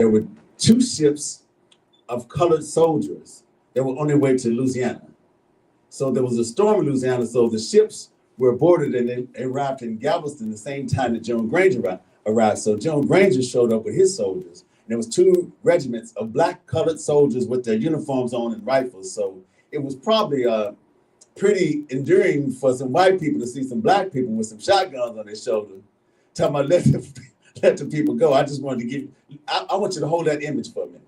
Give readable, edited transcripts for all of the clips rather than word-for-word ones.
there were two ships of colored soldiers that were on their way to Louisiana. So there was a storm in Louisiana, so the ships were boarded and they arrived in Galveston the same time that Joan Granger arrived. So Joan Granger showed up with his soldiers. And there was two regiments of black colored soldiers with their uniforms on and rifles. So it was probably pretty endearing for some white people to see some black people with some shotguns on their shoulder, talking about let the people go. I just wanted to I want you to hold that image for a minute.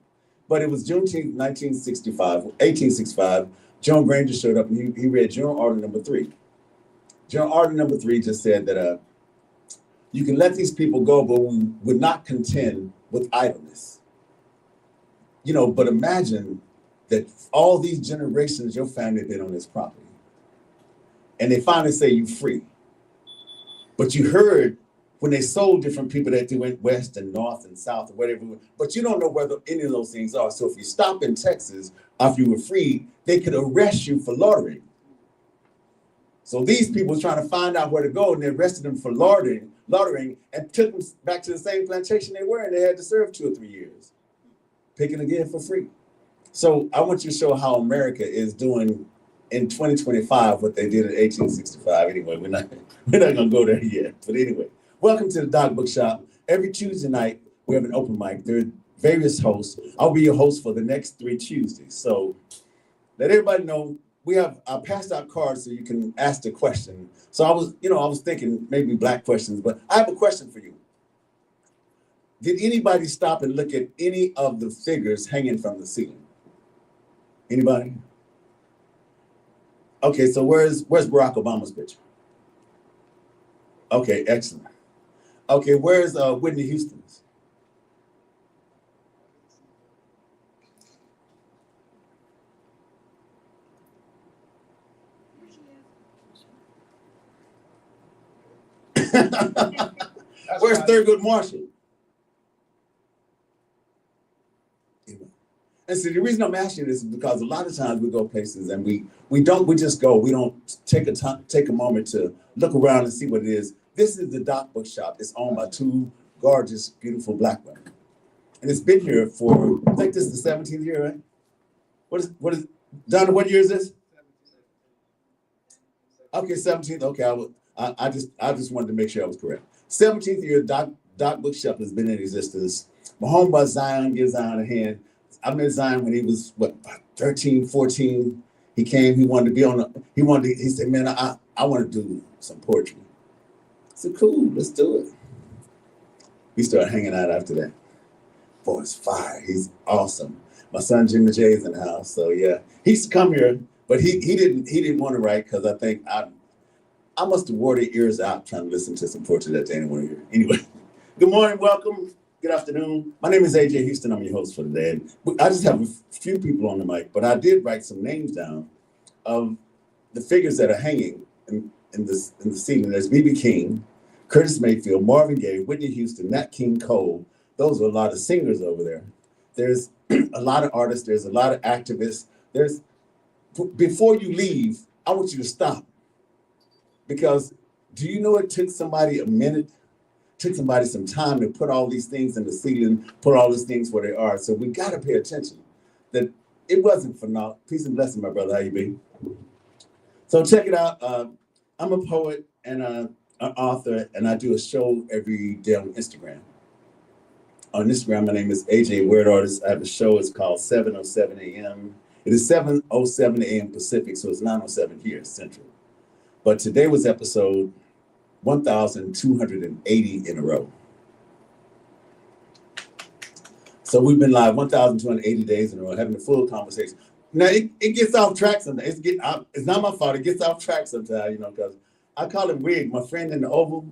But it was Juneteenth, 1865. Joan Granger showed up and he read General Order Number 3. General Order Number 3 just said that you can let these people go, but we would not contend with idleness. But imagine that all these generations your family have been on this property. And they finally say you free. But you heard when they sold different people that they went west and north and south or whatever, but you don't know whether any of those things are. So if you stop in Texas after you were freed, they could arrest you for loitering. So these people were trying to find out where to go, and they arrested them for loitering and took them back to the same plantation they were, and they had to serve 2 or 3 years, picking again for free. So I want you to show how America is doing in 2025 what they did in 1865. Anyway, we're not gonna go there yet. But anyway, welcome to the Doc Bookshop. Every Tuesday night we have an open mic. There are various hosts. I'll be your host for the next 3 Tuesdays. So let everybody know I passed out cards so you can ask the question. So I was thinking maybe black questions, but I have a question for you. Did anybody stop and look at any of the figures hanging from the ceiling? Anybody? Okay, so where's Barack Obama's picture? Okay, excellent. Okay, where's Whitney Houston's? Where's Thurgood Marshall? And so the reason I'm asking this is because a lot of times we go places and we just go. We don't take a moment to look around and see what it is. This is the Doc Bookshop. It's owned by 2 gorgeous, beautiful black women. And it's been here for, I think this is the 17th year, right? What is Donna, what year is this? Okay, 17th. Okay, I just wanted to make sure I was correct. 17th year Doc Bookshop has been in existence. My homeboy Zion, give Zion a hand. I met Zion when he was 13, 14. He came, he said, man, I want to do some poetry. I said, cool, let's do it. We started hanging out after that. Boy, it's fire. He's awesome. My son Jimmy J is in the house. So yeah, he used to come here, but he didn't want to write because I think I must have wore their ears out trying to listen to some poetry that they didn't want to hear. Anyway, good morning, welcome. Good afternoon. My name is AJ Houston. I'm your host for today. I just have a few people on the mic, but I did write some names down of the figures that are hanging in the ceiling. There's B.B. King, Curtis Mayfield, Marvin Gaye, Whitney Houston, Nat King Cole. Those are a lot of singers over there. There's a lot of artists. There's a lot of activists. Before you leave, I want you to stop. Because do you know it took somebody a minute? Took somebody some time to put all these things in the ceiling, put all these things where they are. So we got to pay attention that it wasn't for naught. Peace and blessing, my brother. How you be? So check it out. I'm a poet and an author, and I do a show every day on Instagram. On Instagram, my name is AJ Word Artist. I have a show. It's called 7:07 a.m. It is 7:07 a.m. Pacific, so it's 9:07 here Central. But today was episode 1,280 in a row. So we've been live 1,280 days in a row, having a full conversation. Now it gets off track sometimes. It's not my fault. It gets off track sometimes, because I call him Wig. My friend in the Oval,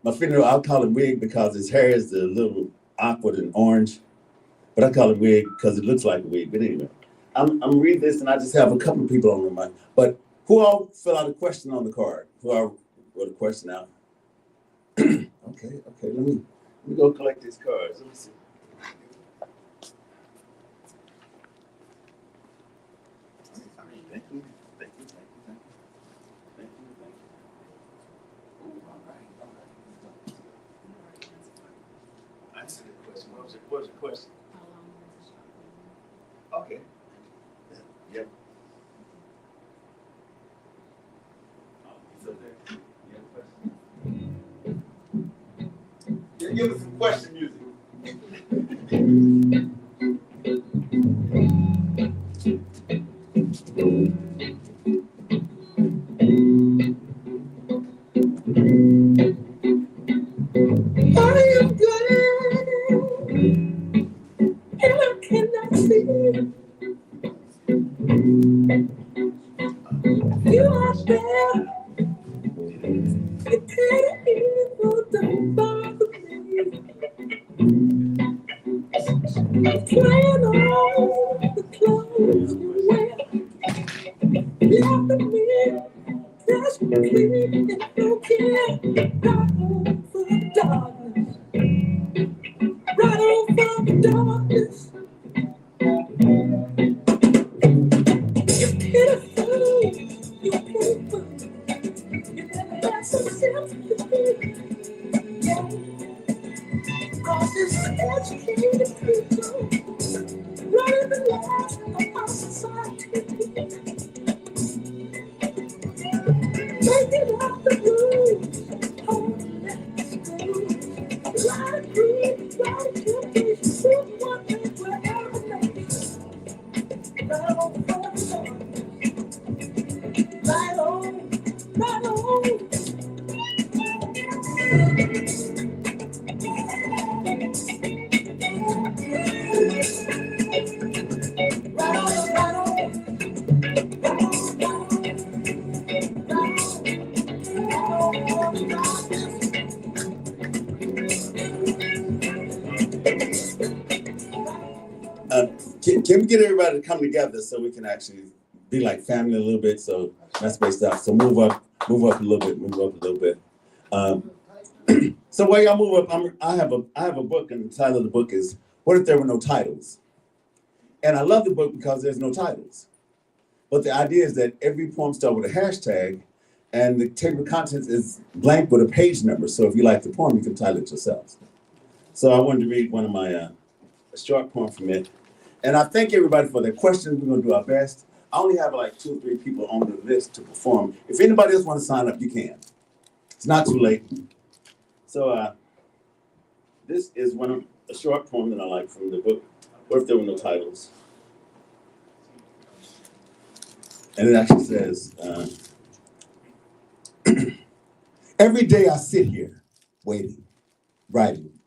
I'll call him Wig because his hair is a little awkward and orange. But I call him Wig because it looks like a wig. But anyway, I'm reading this and I just have a couple of people on the mic. But who all fill out a question on the card? Who all wrote a question out? Okay. Let me go collect these cards. Let me see. Thank you. Ooh, all right. I see the question. What was your question? Okay. Yep. Yeah, give us some question music. I am good, and I cannot see. You are there, you can't evil, don't bother me. Playing all the clothes you wear, laughing me, just clean and don't care. Right on for the darkness, right on for the darkness. You're pitiful, you're pitiful. You never had some sympathy, yeah. Cause it's educated people running the lives of our society. Making up the rules, holding back the schools. A lot of greed, a lot of temptation, who's one thing wherever night. Right on for the darkness. Right on, right on. Can we get everybody to come together so we can actually be like family a little bit? So that's based out. So move up a little bit, move up a little bit. So while y'all move up, I have a book, and the title of the book is "What If There Were No Titles?" And I love the book because there's no titles. But the idea is that every poem starts with a hashtag, and the table of contents is blank with a page number. So if you like the poem, you can title it yourselves. So I wanted to read one of my a short poem from it. And I thank everybody for their questions. We're going to do our best. I only have like 2 or 3 people on the list to perform. If anybody else want to sign up, you can. It's not too late. So this is a short poem that I like from the book, What If There Were No Titles? And it actually says, every day I sit here, waiting, writing,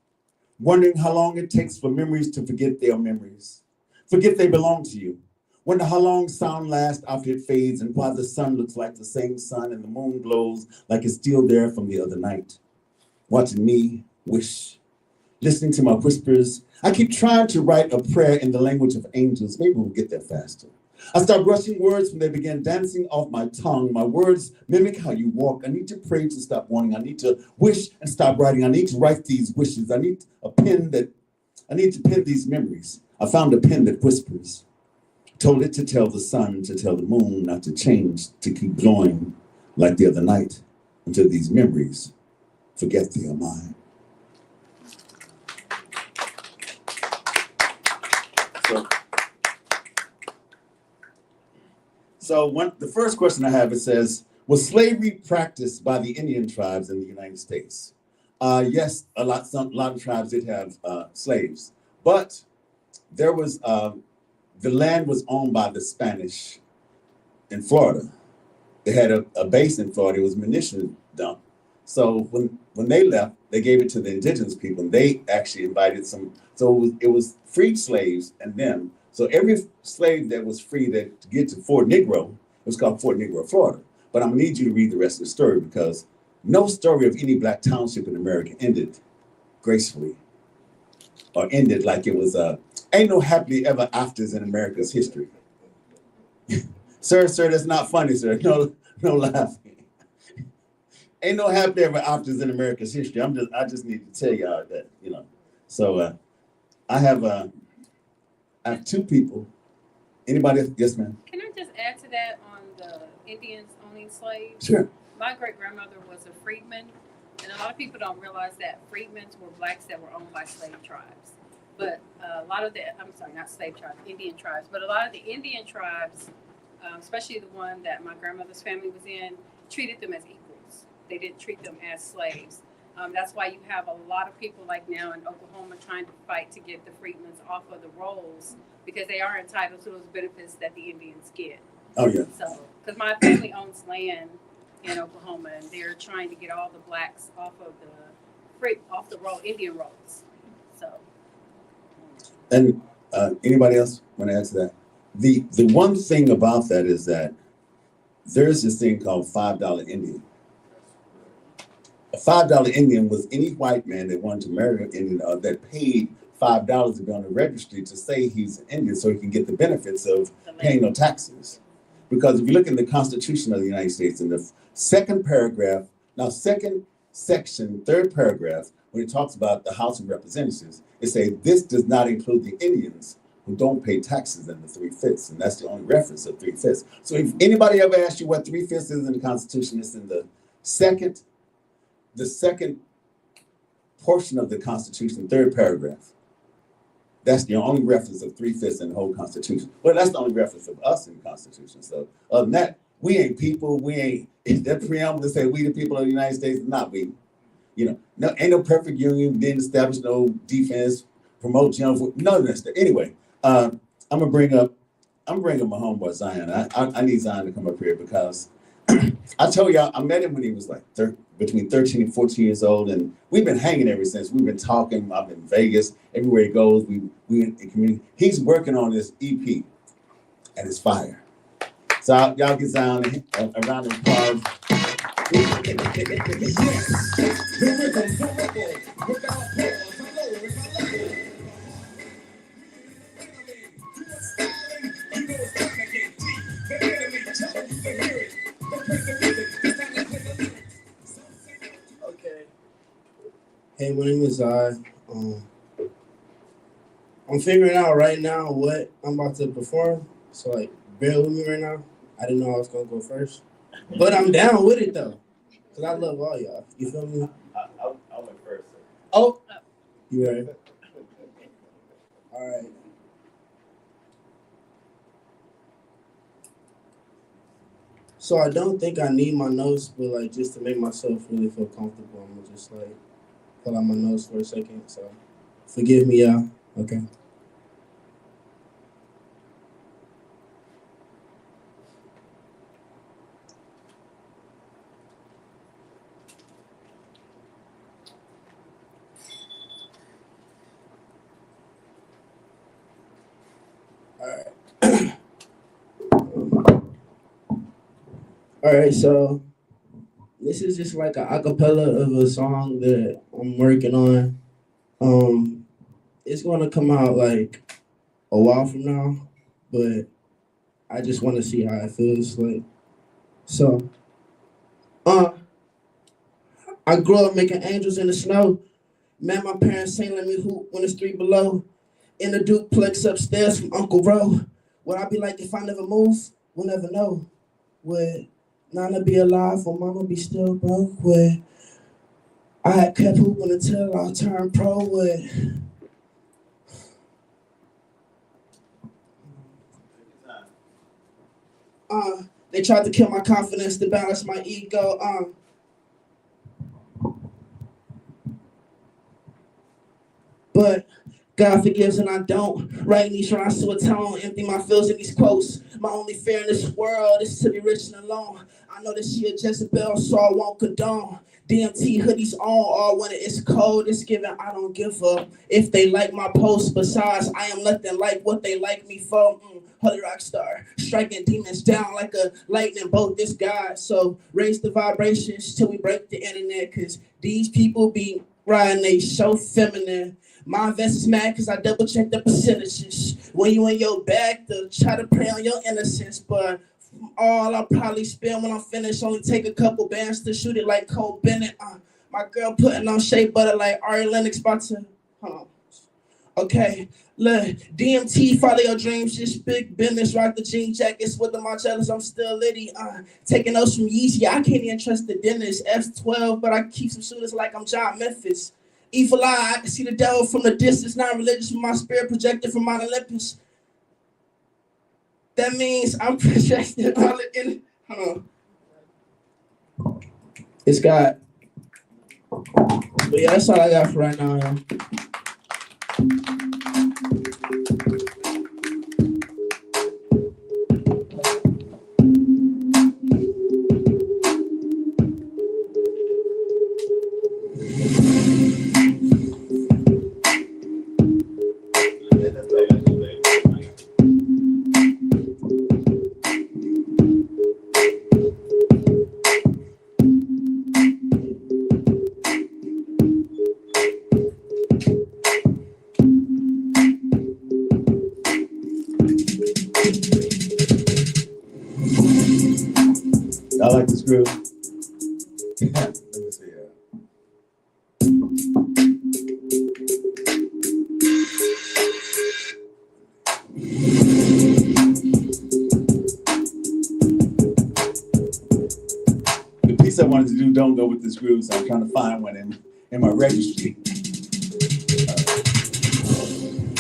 wondering how long it takes for memories to forget their memories, forget they belong to you. Wonder how long sound lasts after it fades, and why the sun looks like the same sun and the moon glows like it's still there from the other night. Watching me wish, listening to my whispers. I keep trying to write a prayer in the language of angels. Maybe we'll get there faster. I start rushing words when they begin dancing off my tongue. My words mimic how you walk. I need to pray to stop wanting. I need to wish and stop writing. I need to write these wishes. I need to pen these memories. I found a pen that whispers. Told it to tell the sun, to tell the moon not to change, to keep glowing like the other night until these memories forget they are mine. So the first question I have, it says, was slavery practiced by the Indian tribes in the United States? Yes, a lot of tribes did have slaves, but there was the land was owned by the Spanish in Florida. They had a base in Florida. It was a munition dump. So when they left, they gave it to the indigenous people, and they actually invited some. So it was freed slaves and them. So every slave that was free to get to Fort Negro, it was called Fort Negro, Florida. But I'm gonna need you to read the rest of the story, because no story of any black township in America ended gracefully or ended like it was ain't no happily ever afters in America's history. Sir, that's not funny, sir. No laughing. Ain't no happily ever afters in America's history. I just need to tell y'all that, So I have 2 people. Anybody else? Yes, ma'am. Can I just add to that on the Indians owning slaves? Sure. My great-grandmother was a freedman, and a lot of people don't realize that freedmen were blacks that were owned by slave tribes. But a lot of I'm sorry, not slave tribes, Indian tribes, but a lot of the Indian tribes, especially the one that my grandmother's family was in, treated them as equals. They didn't treat them as slaves. That's why you have a lot of people like now in Oklahoma trying to fight to get the freedments off of the rolls because they are entitled to those benefits that the Indians get. Oh yeah. So, because my family owns land in Oklahoma, and they're trying to get all the blacks off the roll, Indian rolls. So. And anybody else want to add to that? The one thing about that is that there's this thing called $5 Indian. A $5 Indian was any white man that wanted to marry an Indian that paid $5 to be on the registry to say he's an Indian so he can get the benefits of paying no taxes. Because if you look in the Constitution of the United States, in the second section, third paragraph, when it talks about the House of Representatives, it says this does not include the Indians who don't pay taxes in the 3/5, and that's the only reference of 3/5. So if anybody ever asks you what 3/5 is in the Constitution, it's in the second portion of the Constitution, third paragraph. That's the only reference of 3/5 in the whole Constitution. Well, that's the only reference of us in the Constitution. So other than that, we ain't people. We ain't that preamble to say we the people of the United States. Not we. No, ain't no perfect union. Didn't establish no defense, promote general. None of that stuff. Anyway, I'm bringing my homeboy Zion. I need Zion to come up here because I told y'all I met him when he was like between 13 and 14 years old, and we've been hanging ever since. We've been talking. I'm in Vegas. Everywhere he goes, we in the community. He's working on this EP, and it's fire. So y'all get Zion a round of applause. Hey, my name is I'm figuring out right now what I'm about to perform. So like, bear with me right now. I didn't know I was gonna go first, but I'm down with it though, cause I love all y'all. You feel me? I went first. Sir. Oh, you ready? All right. So I don't think I need my notes, but like just to make myself really feel comfortable, I'm gonna just like pull out my notes for a second. So forgive me, y'all. Okay. All right, so this is just like an acapella of a song that I'm working on. It's gonna come out like a while from now, but I just want to see how it feels like. So, I grew up making angels in the snow. Man, my parents ain't let me hoop when it's 3 below. In the duplex upstairs from Uncle Ro. What I be like if I never move? We'll never know. Would Nana be alive or Mama be still broke? Would I had kept hooping until I turned pro? Would they tried to kill my confidence to balance my ego. But God forgives and I don't. Writing these rhymes to a tone, empty my feels in these quotes. My only fear in this world is to be rich and alone. I know that she a Jezebel, so I won't condone. DMT hoodies on, all when it's cold. It's given, I don't give up if they like my post. Besides, I am nothing like what they like me for. Holy rock star, striking demons down like a lightning bolt. This God, so raise the vibrations till we break the internet. Cause these people be riding, they so feminine. My invest is mad because I double check the percentages. When you in your bag, to try to prey on your innocence. But all I'll probably spend when I'm finished, only take a couple bands to shoot it like Cole Bennett. My girl putting on shea butter like Ari Lennox about to, Okay, look, DMT, follow your dreams, just big business, rock the jean jackets with the Marcellas, I'm still litty. Taking those from Yeezy, I can't even trust the dentist. F12, but I keep some shooters like I'm John Memphis. Evil eye, I can see the devil from the distance, not religious with my spirit projected from Mount Olympus. That means I'm projected all in. Hold on. It's God. But yeah, that's all I got for right now, y'all. I like this groove. Let me see. The piece I wanted to do don't go with this groove, so I'm trying to find one in my registry.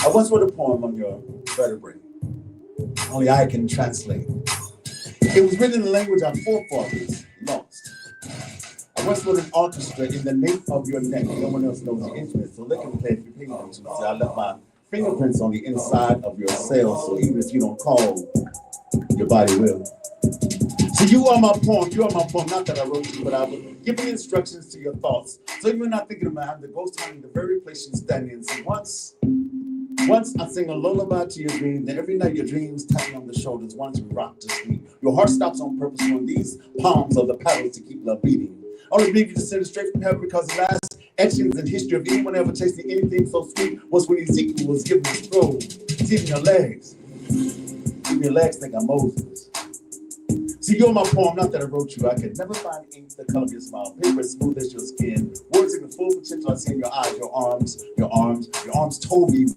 I once wrote a poem on your vertebrae. Only I can translate. It was written in the language our forefathers lost. I once wrote an orchestra in the nape of your neck. No one else knows the instrument, so they can play if you pay attention. See, I left my fingerprints on the inside of your cells, so even if you don't call, your body will. So you are my poem, not that I wrote you, but I was giving instructions to your thoughts. So you're not thinking about I'm the ghost hunting the very place you stand in. See, once I sing a lullaby to your dreams, and every night your dreams tap me on the shoulders, once you rock to sleep. Your heart stops on purpose when these palms are the paddles to keep love beating. I only believe you descended straight from heaven because the last etchings in history of anyone ever tasting anything so sweet was when Ezekiel was given the scroll. It's even your legs. Even your legs think I'm Moses. See, you're my poem, not that I wrote you. I could never find ink the color of your smile. Paper as smooth as your skin. Words in the full potential I see in your eyes, your arms told me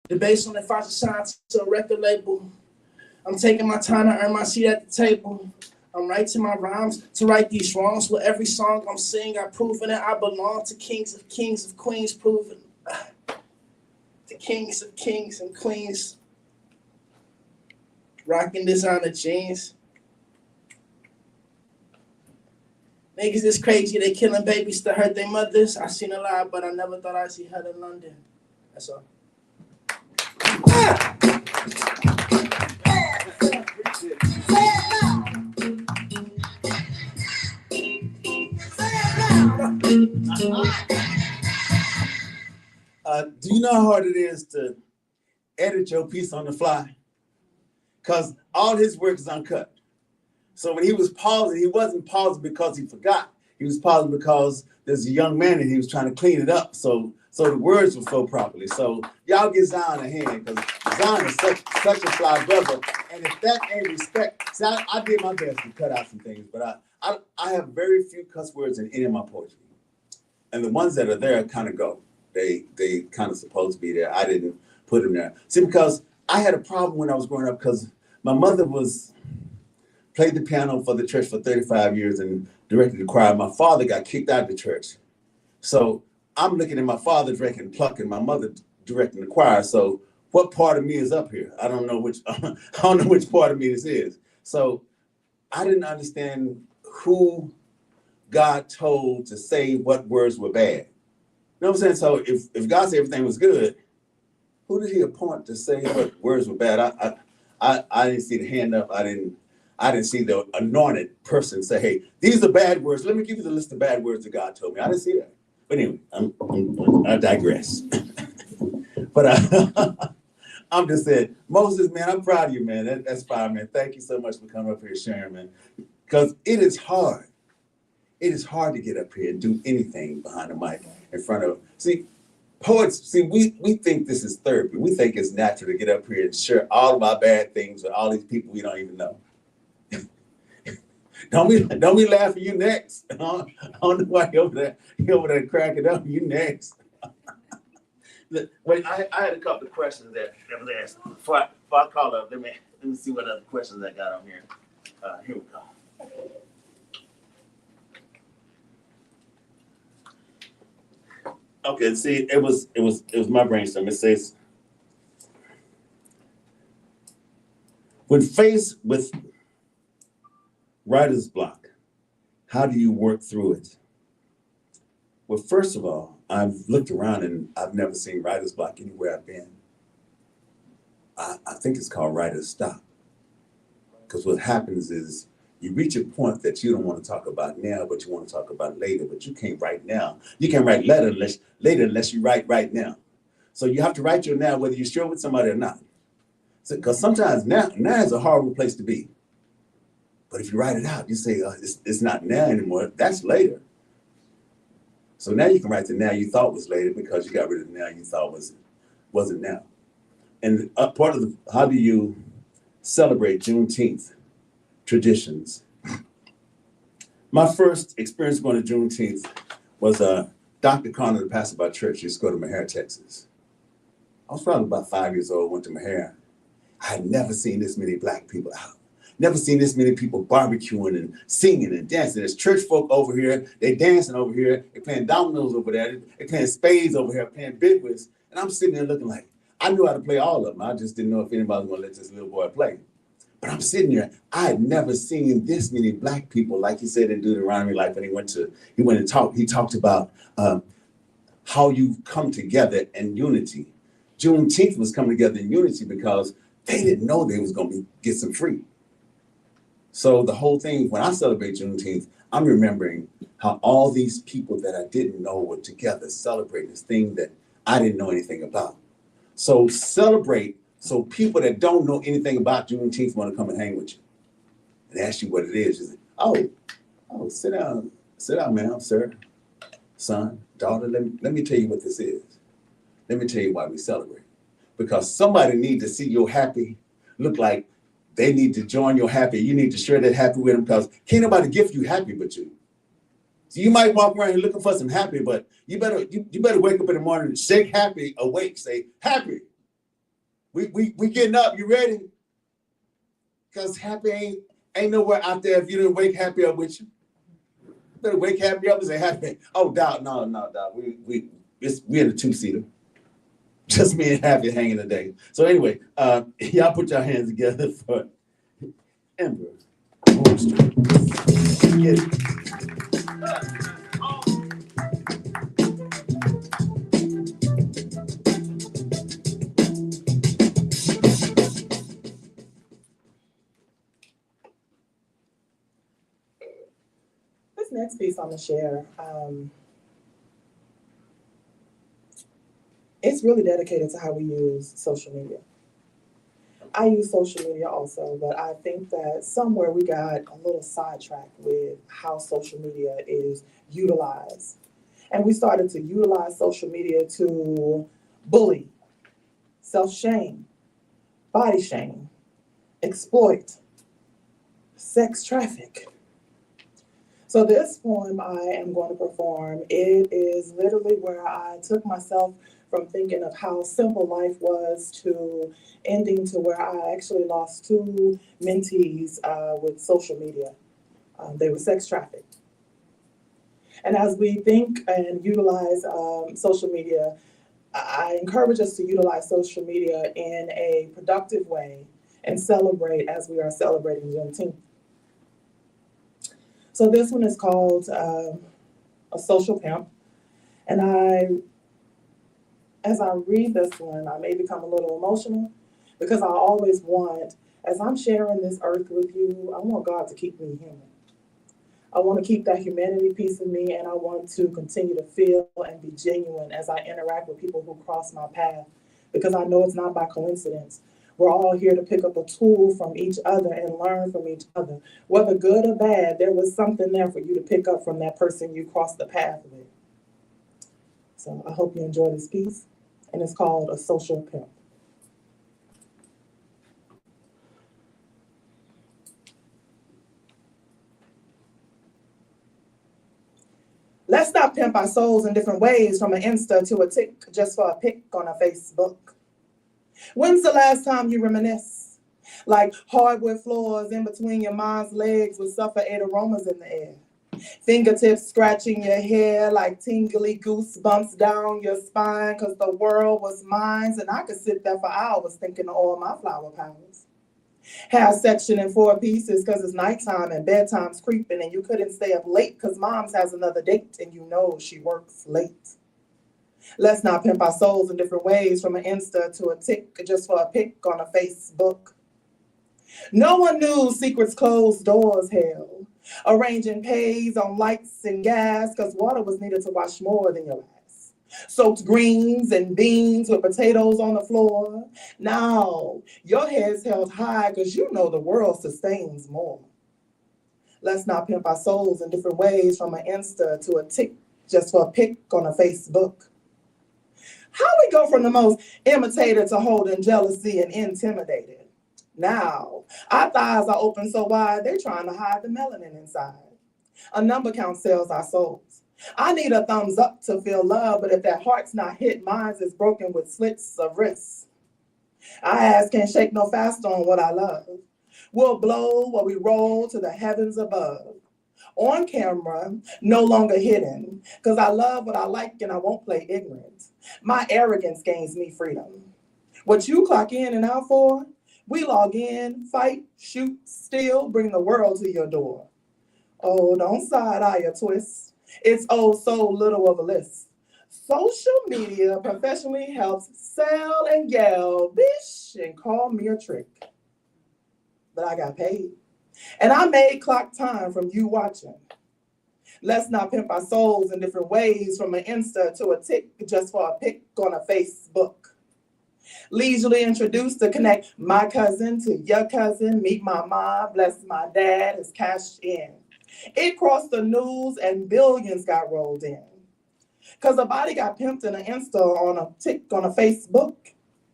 The bass on if I should sign to a record label. I'm taking my time to earn my seat at the table. I'm writing my rhymes to right these wrongs. With every song I'm singing, I'm proving that I belong to kings of queens, proving to kings of kings and queens. Rocking designer jeans. Niggas is crazy, they killing babies to hurt their mothers. I seen a lot, but I never thought I'd see her in London. That's all. Do you know how hard it is to edit your piece on the fly? Because all his work is uncut. So when he was pausing, he wasn't pausing because he forgot. He was pausing because there's a young man and he was trying to clean it up so the words would flow properly. So y'all give Zion a hand, because Zion is such a fly brother. And if that ain't respect, see, I did my best to cut out some things, but I have very few cuss words in any of my poetry. And the ones that are there kind of go. They kind of supposed to be there. I didn't put them there. See, because I had a problem when I was growing up, because my mother played the piano for the church for 35 years and directed the choir. My father got kicked out of the church. So I'm looking at my father directing Pluck and my mother directing the choir. So what part of me is up here? I don't know which part of me this is. So I didn't understand who God told to say what words were bad. You know what I'm saying? So if God said everything was good, who did he appoint to say what words were bad? I didn't see the hand up. I didn't see the anointed person say, hey, these are bad words. Let me give you the list of bad words that God told me. I didn't see that. But anyway, I digress. But I'm just saying, Moses, man, I'm proud of you, man. That's fine, man. Thank you so much for coming up here sharing, man. Because it is hard. It is hard to get up here and do anything behind the mic in front of. See, poets, we think this is therapy. We think it's natural to get up here and share all of our bad things with all these people we don't even know. Don't we laugh at you next? I don't know why you over there cracking up. You next. Wait, I had a couple of questions that was asked. Before I call up, let me see what other questions I got on here. Here we go. Okay, see, it was my brainstorm. It says, when faced with writer's block, how do you work through it? Well, first of all, I've looked around and I've never seen writer's block anywhere I've been. I think it's called writer's stop. Because what happens is you reach a point that you don't want to talk about now, but you want to talk about later, but you can't write now. You can't write later unless you write right now. So you have to write your now, whether you're sure with somebody or not. Because sometimes now is a horrible place to be. But if you write it out, you say, it's not now anymore, that's later. So now you can write the now you thought was later because you got rid of the now you thought wasn't now. And part of how do you celebrate Juneteenth traditions? My first experience going to Juneteenth was Dr. Connor, the pastor of our church, used to go to Meharry, Texas. I was probably about 5 years old, went to Meharry. I had never seen this many Black people out. Never seen this many people barbecuing and singing and dancing. There's church folk over here, they dancing over here, they playing dominoes over there, they playing spades over here, playing bidwists. And I'm sitting there looking like, I knew how to play all of them. I just didn't know if anybody was gonna let this little boy play. But I'm sitting there, I had never seen this many Black people, like he said in Deuteronomy, like when he talked about how you come together in unity. Juneteenth was coming together in unity because they didn't know they was gonna get some free. So the whole thing, when I celebrate Juneteenth, I'm remembering how all these people that I didn't know were together celebrating this thing that I didn't know anything about. So celebrate, so people that don't know anything about Juneteenth want to come and hang with you and ask you what it is. You say, oh, sit down, ma'am, sir, son, daughter, let me tell you what this is. Let me tell you why we celebrate. Because somebody needs to see your happy, look like they need to join your happy. You need to share that happy with them because can't nobody gift you happy but you. So you might walk around here looking for some happy, but you better wake up in the morning and shake happy awake. Say, happy. We getting up. You ready? Cause happy ain't nowhere out there if you didn't wake happy up with you. Better wake happy up and say happy. Oh, Doc, no, Doc. We in a two-seater. Just me and Happy hanging today. So anyway, y'all put your hands together for Ember Armstrong. Get it. This next piece I'm gonna share, it's really dedicated to how we use social media. I use social media also, but I think that somewhere we got a little sidetracked with how social media is utilized. And we started to utilize social media to bully, self-shame, body shame, exploit, sex traffic. So this poem I am going to perform, it is literally where I took myself from thinking of how simple life was to ending to where I actually lost two mentees with social media. They were sex trafficked. And as we think and utilize social media, I encourage us to utilize social media in a productive way and celebrate as we are celebrating Juneteenth. So this one is called A Social Pimp. And as I read this one, I may become a little emotional because I always want, as I'm sharing this earth with you, I want God to keep me human. I want to keep that humanity piece in me, and I want to continue to feel and be genuine as I interact with people who cross my path, because I know it's not by coincidence. We're all here to pick up a tool from each other and learn from each other. Whether good or bad, there was something there for you to pick up from that person you crossed the path with. So I hope you enjoy this piece, and it's called A Social Pimp. Let's not pimp our souls in different ways, from an Insta to a tick just for a pic on a Facebook. When's the last time you reminisce? Like hardwood floors in between your mom's legs with suffocating aromas in the air. Fingertips scratching your hair like tingly goosebumps down your spine because the world was mine, and I could sit there for hours thinking of all my flower powers. Hair section in 4 pieces because it's nighttime and bedtime's creeping and you couldn't stay up late because mom's has another date and you know she works late. Let's not pimp our souls in different ways, from an Insta to a tick just for a pic on a Facebook. No one knew secrets closed doors held. Arranging pays on lights and gas because water was needed to wash more than your ass. Soaked greens and beans with potatoes on the floor. Now, your head's held high because you know the world sustains more. Let's not pimp our souls in different ways, from an Insta to a tick just for a pic on a Facebook. How we go from the most imitated to holding jealousy and intimidated? Now, our thighs are open so wide, they're trying to hide the melanin inside. A number count sells our souls. I need a thumbs up to feel love, but if that heart's not hit, mine's is broken with slits of wrists. Our ass can't shake no faster on what I love. We'll blow while we roll to the heavens above. On camera, no longer hidden, because I love what I like and I won't play ignorant. My arrogance gains me freedom. What you clock in and out for, we log in, fight, shoot, steal, bring the world to your door. Oh, don't side eye or twist. It's oh so little of a list. Social media professionally helps sell and yell, bish, and call me a trick. But I got paid. And I made clock time from you watching. Let's not pimp our souls in different ways, from an Insta to a tick just for a pic on a Facebook. Leisurely introduced to connect my cousin to your cousin, meet my mom, bless my dad, has cashed in. It crossed the news and billions got rolled in. Because a body got pimped in an Insta on a tick on a Facebook,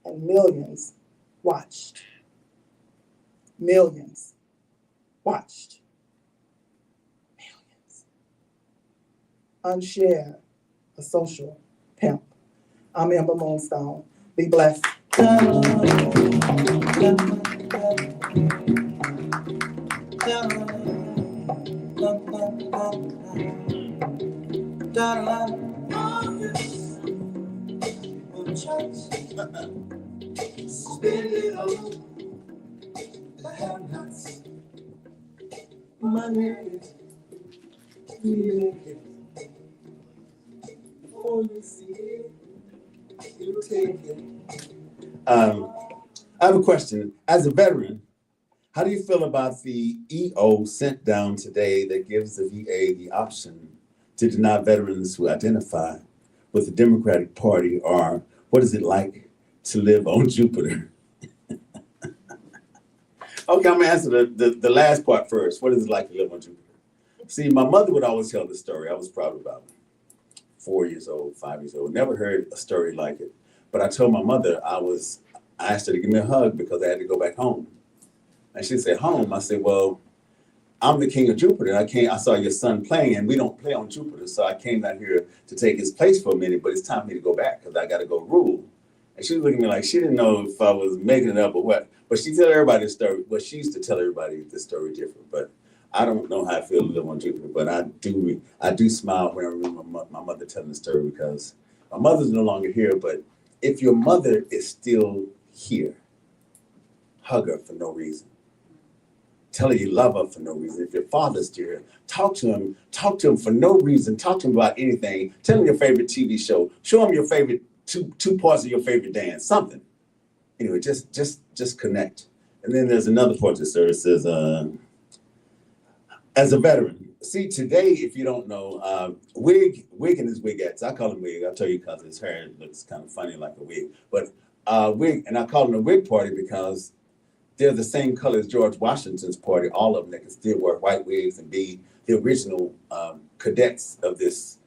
and millions watched. Millions watched. Millions. Unshare a social pimp. I'm Amber Moonstone. Be blessed. Spend it all, the have-nots, money, we make it. Before you see it, you take it. I have a question. As a veteran, how do you feel about the EO sent down today that gives the VA the option to deny veterans who identify with the Democratic Party, or what is it like to live on Jupiter? Okay, I'm gonna answer the last part first. What is it like to live on Jupiter? See, my mother would always tell this story. I was probably about 4 years old, 5 years old. Never heard a story like it. But I told my mother I asked her to give me a hug because I had to go back home. And she said, home? I said, well, I'm the king of Jupiter. I saw your son playing, and we don't play on Jupiter. So I came down here to take his place for a minute, but it's time for me to go back because I got to go rule. And she was looking at me like she didn't know if I was making it up or what. But she tell everybody the story. Well, she used to tell everybody the story different. But I don't know how I feel to live on Jupiter. But I do smile when I remember my mother telling the story, because my mother's no longer here. But if your mother is still here, hug her for no reason. Tell her you love her for no reason. If your father's still here, talk to him for no reason. Talk to him about anything. Tell him your favorite TV show. Show him your favorite two parts of your favorite dance, something. Anyway, just connect. And then there's another part of the service says, as a veteran. See, today, if you don't know, Wig and his wigettes, I call him Wig. I'll tell you because his hair looks kind of funny like a wig. But Wig, and I call them the Wig Party because they're the same color as George Washington's party, all of them that can still wear white wigs and be the original cadets of this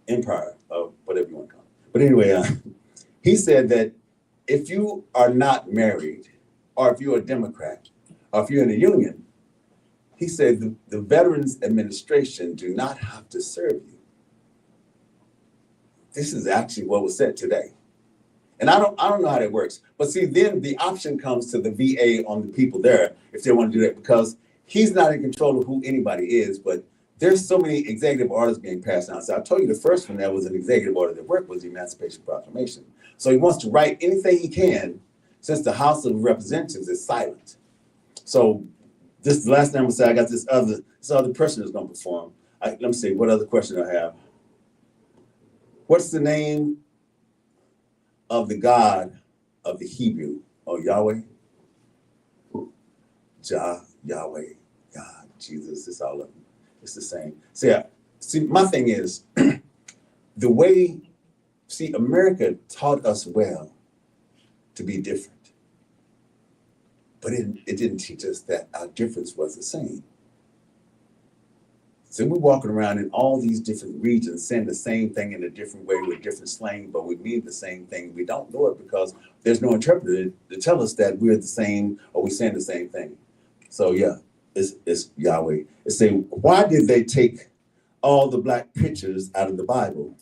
empire, of whatever you want to call it. But anyway, he said that if you are not married, or if you're a Democrat, or if you're in a union, he said the Veterans Administration do not have to serve you. This is actually what was said today. And I don't know how that works. But see, then the option comes to the VA on the people there if they want to do that, because he's not in control of who anybody is, but there's so many executive orders being passed down. So I told you the first one that was an executive order that worked was the Emancipation Proclamation. So he wants to write anything he can since the House of Representatives is silent. So this is the last thing I'm gonna say. I got this other person that's gonna perform. Let me see, what other question I have? What's the name of the God of the Hebrew? Oh, Yahweh? Yahweh, God, Jesus, it's all of them. It's the same. See, my thing is, America taught us well to be different. But it didn't teach us that our difference was the same. So we're walking around in all these different regions saying the same thing in a different way with different slang, but we mean the same thing. We don't know it because there's no interpreter to tell us that we're the same or we're saying the same thing. So yeah, it's Yahweh. It's saying, why did they take all the black pictures out of the Bible?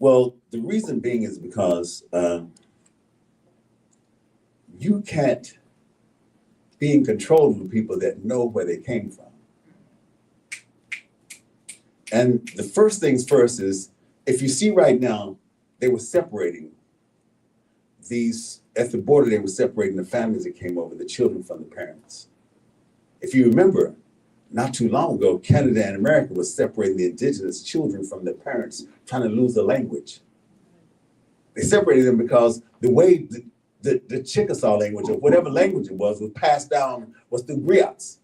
Well, the reason being is because you can't be in control of the people that know where they came from. And the first things first is, if you see right now, they were separating these, at the border, they were separating the families that came over, the children from the parents. If you remember, not too long ago, Canada and America was separating the indigenous children from their parents, trying to lose the language. They separated them because the way the Chickasaw language, or whatever language it was passed down was through griots.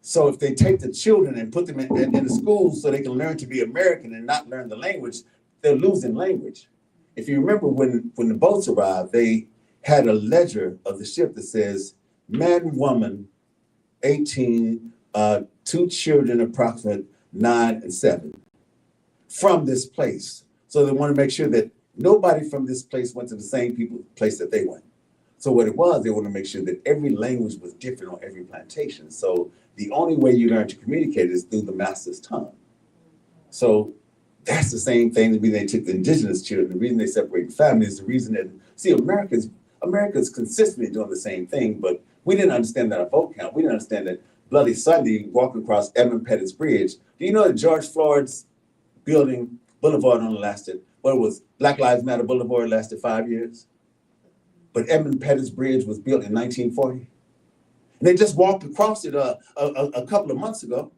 So if they take the children and put them in the schools so they can learn to be American and not learn the language, they're losing language. If you remember when the boats arrived, they had a ledger of the ship that says, man, woman, 18, 2 children, approximate 9 and 7, from this place. So they want to make sure that nobody from this place went to the same place that they went. So what it was, they want to make sure that every language was different on every plantation. So the only way you learn to communicate is through the master's tongue. So that's the same thing. The reason they took the indigenous children, the reason they separated families, the reason that, see, America's consistently doing the same thing, but we didn't understand that our vote count. We didn't understand that Bloody Sunday walking across Edmund Pettus Bridge. Do you know that George Floyd's building Boulevard only lasted, what it was, Black Lives Matter Boulevard lasted 5 years? But Edmund Pettus Bridge was built in 1940. And they just walked across it a couple of months ago.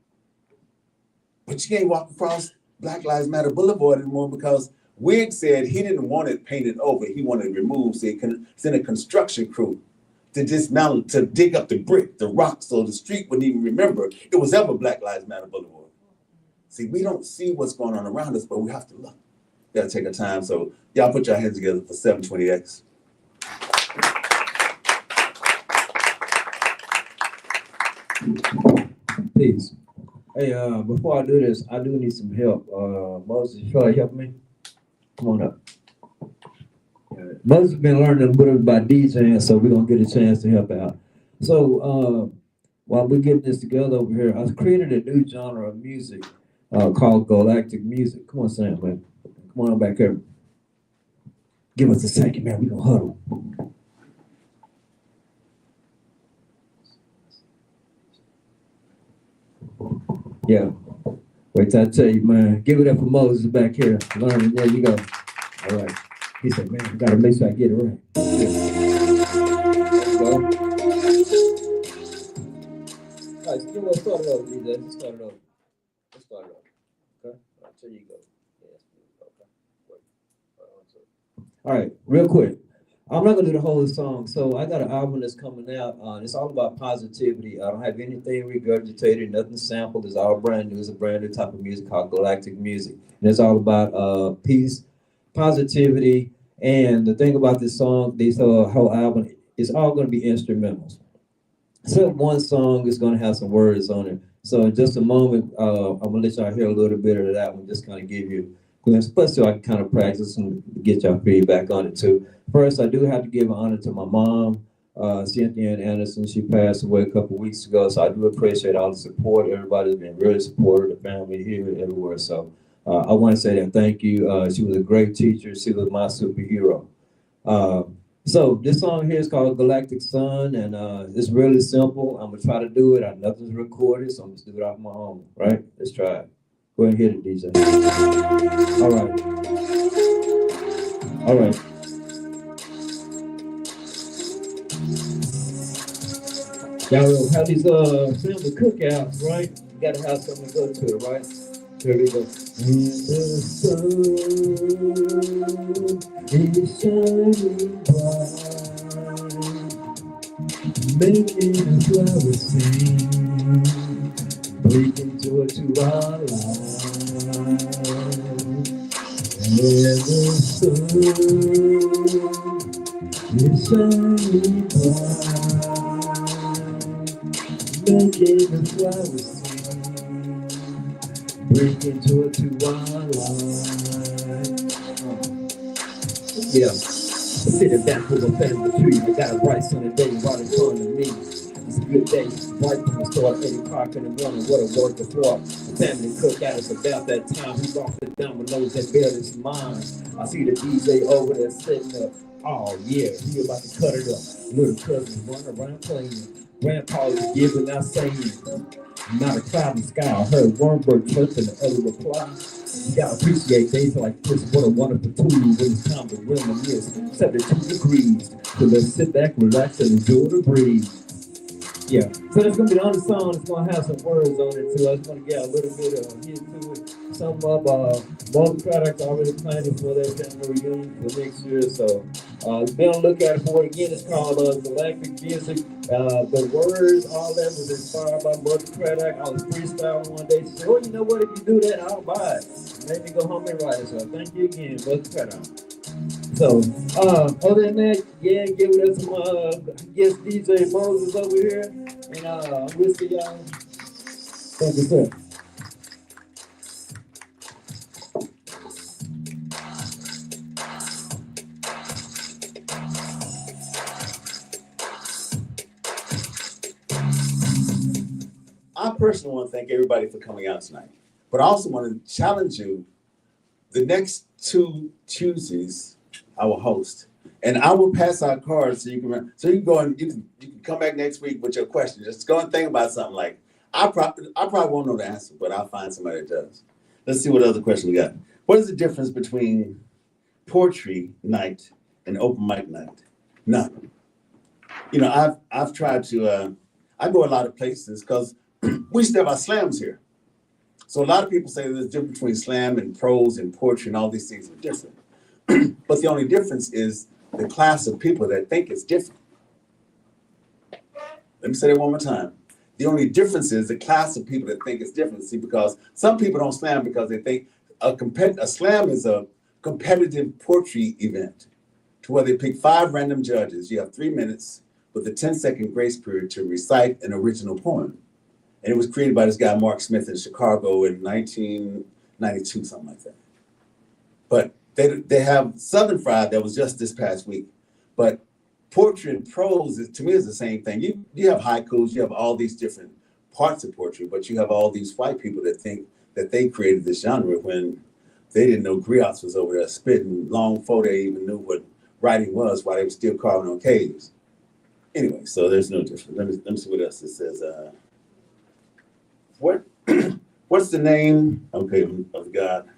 But you can't walk across Black Lives Matter Boulevard anymore because Wigg said he didn't want it painted over. He wanted it removed. So he sent a construction crew to dismantle, to dig up the brick, the rock, so the street wouldn't even remember it was ever Black Lives Matter Boulevard. See, we don't see what's going on around us, but we have to look. We gotta take our time. So y'all put your hands together for 720X. Peace. Hey, before I do this, I do need some help. Moses, you feel like helping me? Come on up. Moses has been learning a little bit about DJing, so we're gonna get a chance to help out. So while we're getting this together over here, I created a new genre of music called Galactic Music. Come on, Sam, man. Come on back here. Give us a second, man. We're gonna huddle. Yeah. Wait till I tell you, man. Give it up for Moses back here. Learning. There you go. All right. He said, man, I gotta make sure I get it right. Yeah. Let's go. All right, so let's start it over, DJ. Let's start it over. Let's start it over. Okay? All right, there you go. Yes. Okay. Wait. All right, real quick. I'm not gonna do the whole song. So I got an album that's coming out. It's all about positivity. I don't have anything regurgitated, nothing sampled. It's all brand new. It's a brand new type of music called Galactic Music. And it's all about peace, positivity. And the thing about this song, this whole album, it's all gonna be instrumentals. Except one song is gonna have some words on it. So in just a moment, I'm gonna let y'all hear a little bit of that one, just kind of give you a glimpse, plus so I can kind of practice and get y'all feedback on it too. First, I do have to give honor to my mom, Cynthia Ann Anderson. She passed away a couple weeks ago, so I do appreciate all the support. Everybody's been really supportive, the family here, everywhere. So I want to say that thank you. She was a great teacher. She was my superhero. So this song here is called Galactic Sun, and it's really simple. I'm gonna try to do it. Nothing's recorded, so I'm just do it off my own. Right? Let's try it. Go ahead and hit it, DJ. All right. All right. Y'all have these family cookouts, right? You gotta have something to go to, right? Here we go. And the sun is shining bright, making the flowers sing, breaking joy to our lives. And the sun is shining bright, making the flowers sing, breaking joy to our lives. Yeah, sitting back with a family tree. I got a bright sunny day right in front of me. It's a good day, right from the start, 8 o'clock in the morning. What a work of art. The family cookout is about that time. We walk the dominoes that bear this mind. I see the DJ over there sitting up. Oh yeah, he about to cut it up. Little cousins running around playing. Grandpa is giving out saying, not a cloudy sky. I heard one bird chirp and the other reply. You gotta appreciate days like this. What a wonderful tool when it's time to reminisce. 72 degrees. So let's sit back, relax, and enjoy the breeze. Yeah, so it's gonna be the only song that's gonna have some words on it too. I just wanna get a little bit of hit to it. Some of both products already planning for their family reunion for next year. So be on the lookout for it. Again, it's called Galactic Music. The words, all that was inspired by Mother Craddock. I was freestyle one day. She said, oh, you know what, if you do that, I'll buy it. Made me go home and write it. So thank you again, Mother Craddock. So, other than that, yeah, give it up to my guest DJ Moses over here. And we'll see y'all. Thank you, sir. I personally want to thank everybody for coming out tonight, but I also want to challenge you. The next 2 Tuesdays, I will host, And I will pass out cards so you can go and you can come back next week with your question. Just go and think about something like I probably won't know the answer, but I'll find somebody that does. Let's see what other question we got. What is the difference between poetry night and open mic night? None. You know, I've tried to I go a lot of places because we used to have our slams here. So a lot of people say there's a difference between slam and prose and poetry and all these things are different. But the only difference is the class of people that think it's different. Let me say that one more time. The only difference is the class of people that think it's different. See, because some people don't slam because they think a slam is a competitive poetry event to where they pick 5 random judges. You have 3 minutes with a 10-second grace period to recite an original poem. And it was created by this guy, Mark Smith, in Chicago in 1992, something like that. But they have Southern Fried that was just this past week. But poetry and prose, to me, is the same thing. You have haikus, you have all these different parts of poetry, but you have all these white people that think that they created this genre when they didn't know griots was over there spitting long before they even knew what writing was while they were still carving on caves. Anyway, so there's no difference. Let me see what else it says. What's the name, okay, of God?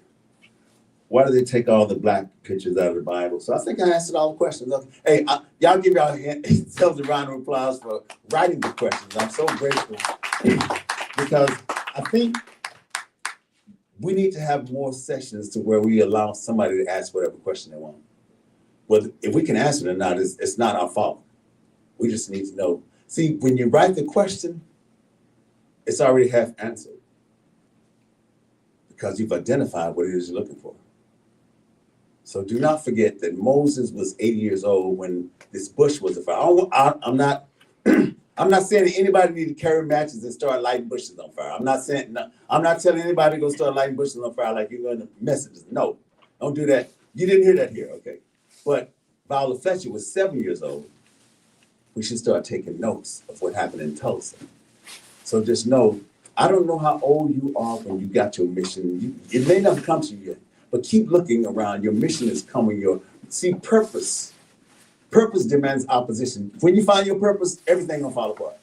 Why do they take all the black pictures out of the Bible? So I think I answered all the questions. Hey, y'all give y'all yourselves a round of applause for writing the questions. I'm so grateful because I think we need to have more sessions to where we allow somebody to ask whatever question they want. Well, if we can answer it or not, it's not our fault. We just need to know. See, when you write the question, it's already half answered because you've identified what it is you're looking for. So do not forget that Moses was 80 years old when this bush was afire. I'm not saying that anybody need to carry matches and start lighting bushes on fire. I'm not telling anybody to go start lighting bushes on fire like you're going to messages. No, don't do that. You didn't hear that here, okay? But Viola Fletcher was 7 years old. We should start taking notes of what happened in Tulsa. So just know, I don't know how old you are when you got your mission. It may not come to you yet, but keep looking around. Your mission is coming. See, purpose demands opposition. When you find your purpose, everything gonna fall apart.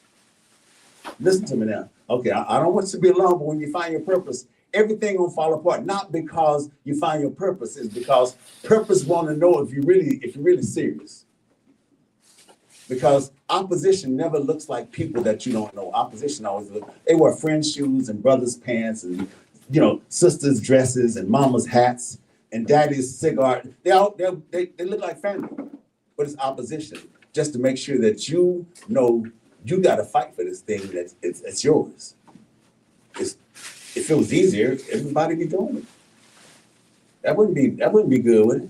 Listen to me now. Okay, I don't want you to be alone, but when you find your purpose, everything gonna fall apart. Not because you find your purpose, it's because purpose want to know if you're really serious. Because opposition never looks like people that you don't know. Opposition always they wear friends' shoes and brothers' pants and sisters' dresses and mama's hats and daddy's cigar. They look like family, but it's opposition just to make sure that you know you got to fight for this thing that it's yours. If it was easier, everybody be doing it. That wouldn't be good, would it?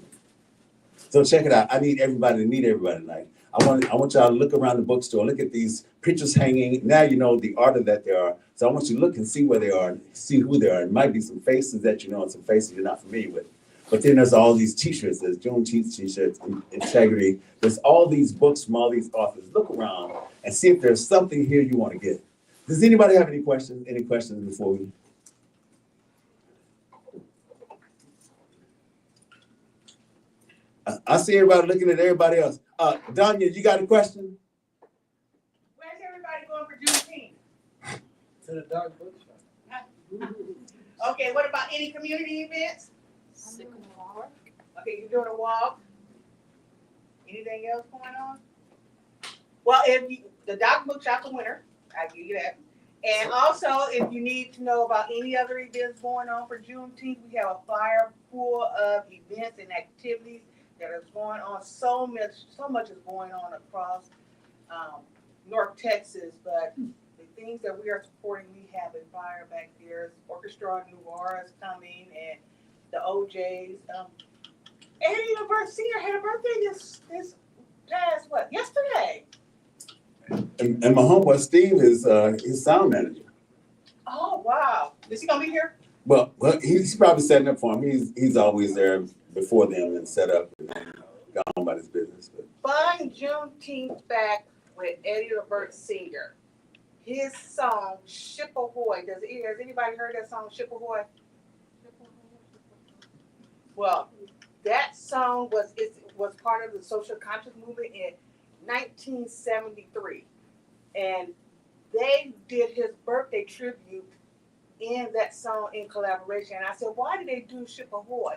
So check it out. I need everybody to meet everybody tonight. I want y'all to look around the bookstore, look at these pictures hanging. Now you know the order that they are. So I want you to look and see where they are, see who they are. It might be some faces that you know and some faces you're not familiar with. But then there's all these t-shirts. There's Juneteenth t-shirts, Integrity. There's all these books from all these authors. Look around and see if there's something here you want to get. Does anybody have any questions? Any questions before we? I see everybody looking at everybody else. Danya, you got a question? Where's everybody going for Juneteenth? To the dark bookshop. Okay, what about any community events? Okay, you're doing a walk. Anything else going on? Well, the Doc Bookshop's a winner, I give you that. And also, if you need to know about any other events going on for Juneteenth, we have a flyer full of events and activities that is going on. So much is going on across North Texas, but the things that we are supporting, we have a flyer back there. Orchestra Noir is coming, and the OJs. Eddie LeVert Sr. had a birthday this past yesterday. And my homeboy Steve is his sound manager. Oh wow! Is he gonna be here? Well, he's probably setting up for him. He's always there before them and set up and got on about his business. But Fun Juneteenth back with Eddie LeVert Sr. His song "Ship Ahoy." Has anybody heard that song "Ship Ahoy"? Well, that song was part of the social conscious movement in 1973, and they did his birthday tribute in that song in collaboration. And I said, why did they do Ship Ahoy?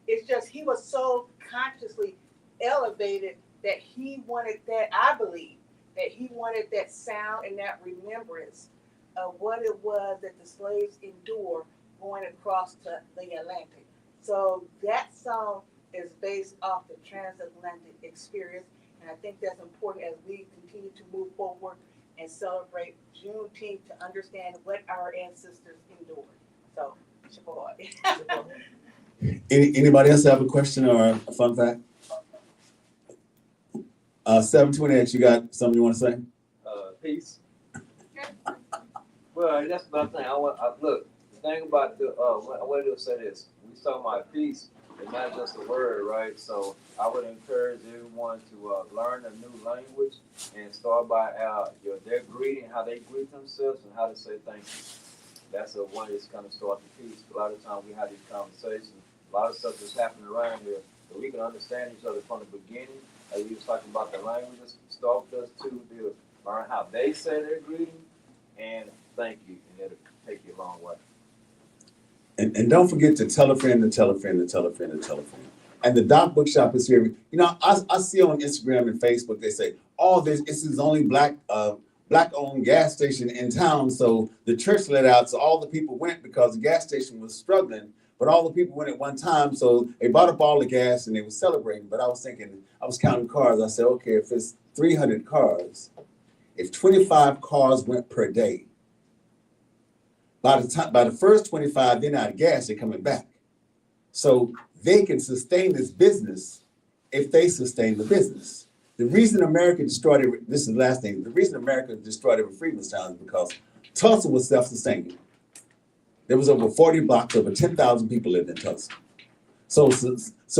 It's just he was so consciously elevated that he wanted that, I believe, that he wanted that sound and that remembrance of what it was that the slaves endured going across to the Atlantic. So that song is based off the transatlantic experience, and I think that's important as we continue to move forward and celebrate Juneteenth to understand what our ancestors endured. So, Ship Ahoy. Anybody else have a question or a fun fact? 728, you got something you want to say? Peace. Well, that's my thing. Look, the thing about the, I wanted to say this. We talking about peace, it's not just a word, right? So I would encourage everyone to learn a new language and start by their greeting, how they greet themselves, and how to say thank you. That's one that's kind of start the peace. A lot of times we have these conversations. A lot of stuff that's happening around here, so we can understand each other from the beginning. As we was talking about the languages, start with us to learn how they say their greeting, and thank you, and it'll take you a long way. And don't forget to tell a friend, to tell a friend, to tell a friend, to tell a friend. And the Doc Bookshop is here. You know, I see on Instagram and Facebook, they say, this is only black-owned gas station in town. So the church let out, so all the people went because the gas station was struggling. But all the people went at one time, so they bought up all the gas and they were celebrating. But I was thinking, I was counting cars. I said, okay, if it's 300 cars, if 25 cars went per day, by the first 25, they're out of gas, they're coming back. So they can sustain this business if they sustain the business. The reason America destroyed it, this is the last thing, the reason America destroyed every Freemanstown is because Tulsa was self-sustaining. There was over 40 blocks, over 10,000 people lived in Tulsa. So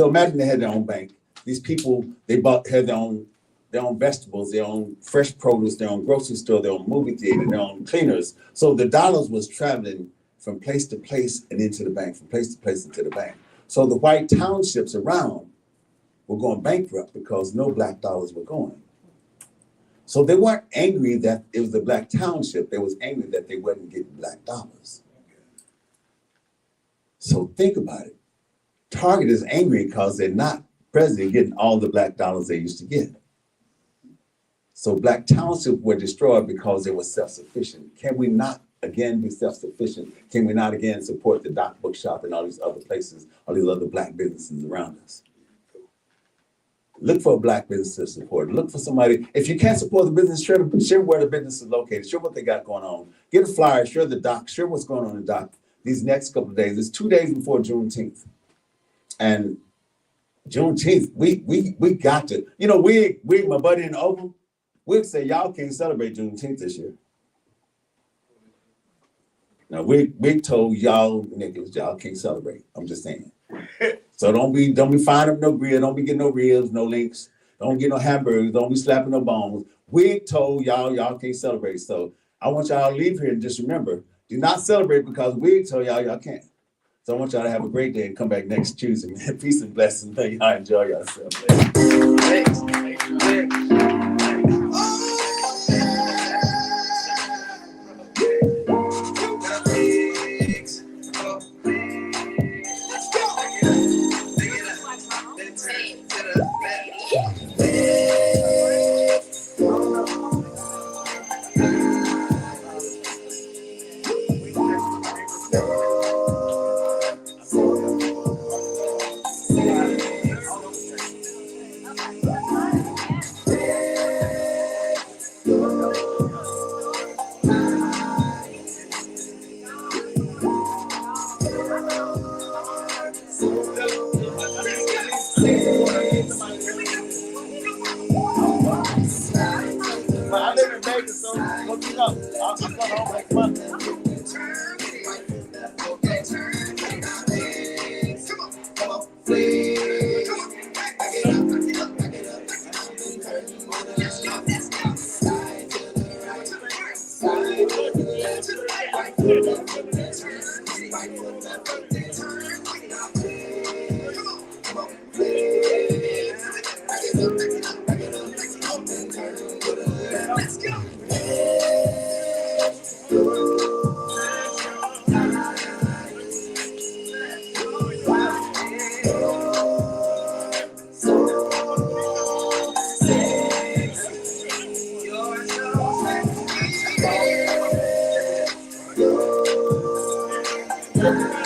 imagine they had their own bank. These people, had their own vegetables, their own fresh produce, their own grocery store, their own movie theater, their own cleaners. So the dollars was traveling from place to place and into the bank, from place to place into the bank. So the white townships around were going bankrupt because no black dollars were going. So they weren't angry that it was the black township. They was angry that they wasn't getting black dollars. So think about it. Target is angry because they're not presently getting all the black dollars they used to get. So black townships were destroyed because they were self-sufficient. Can we not again be self-sufficient? Can we not again support the Doc Bookshop and all these other places, all these other black businesses around us? Look for a black business to support. Look for somebody. If you can't support the business, share where the business is located, share what they got going on. Get a flyer, share the doc, share what's going on in the doc these next couple of days. It's 2 days before Juneteenth. And Juneteenth, we got to, you know, we my buddy in the Oval, we'd say y'all can't celebrate Juneteenth this year. Now we told y'all niggas y'all can't celebrate. I'm just saying. So don't be finding up no grill, don't be getting no ribs, no links, don't get no hamburgers, don't be slapping no bones. We told y'all can't celebrate. So I want y'all to leave here and just remember, do not celebrate because we told y'all can't. So I want y'all to have a great day and come back next Tuesday. Man. Peace and blessings. May y'all enjoy yourselves. Thanks. I live in Vegas, so look it up. I'm going home next month. Come on. Slide.